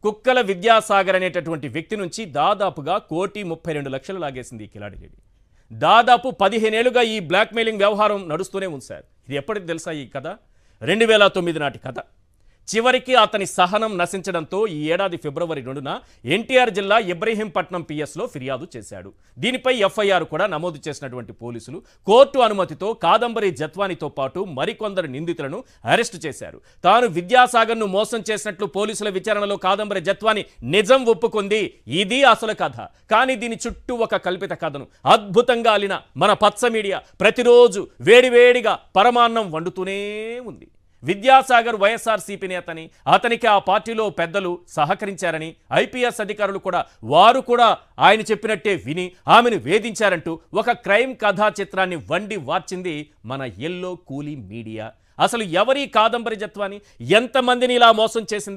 కుక్కల విద్యాసాగర్ అనేటటువంటి వ్యక్తి నుంచి దాదాపుగా 1,32,00,000 లాగేసింది ఈ కిలాడి లేడీ. దాదాపు 15 ఏళ్లుగా ఈ బ్లాక్మెయిలింగ్ వ్యవహారం నడుస్తూనే ఉంది సార్. ఇది ఎప్పటికి తెలుసా ఈ కథ? 2009 నాటి కథ. చివరికి అతని సహనం నశించడంతో ఈ ఏడాది ఫిబ్రవరి 2న ఎన్టీఆర్ జిల్లా ఇబ్రహీంపట్నం పిఎస్లో ఫిర్యాదు చేశాడు. దీనిపై ఎఫ్ఐఆర్ కూడా నమోదు చేసినటువంటి పోలీసులు కోర్టు అనుమతితో కాదంబరి జత్వానితో పాటు మరికొందరు నిందితులను అరెస్టు చేశారు. తాను విద్యాసాగర్ను మోసం చేసినట్లు పోలీసుల విచారణలో కాదంబరి జత్వాని నిజం ఒప్పుకుంది. ఇది అసలు కథ. కానీ దీని చుట్టూ ఒక కల్పిత కథను అద్భుతంగా అల్లిన మన పచ్చ మీడియా ప్రతిరోజు వేడివేడిగా పరమాన్నం వండుతూనే ఉంది. విద్యాసాగర్ వైఎస్ఆర్సీపీ నేతని, అతనికి ఆ పార్టీలో పెద్దలు సహకరించారని, ఐపీఎస్ అధికారులు వారు కూడా ఆయన చెప్పినట్టే విని ఆమెను వేధించారంటూ ఒక క్రైమ్ కథా చిత్రాన్ని వండి వార్చింది మన ఎల్లో కూలీ మీడియా. అసలు ఎవరి కాదంబరి జత్వాని? ఎంతమందిని ఇలా మోసం చేసింది?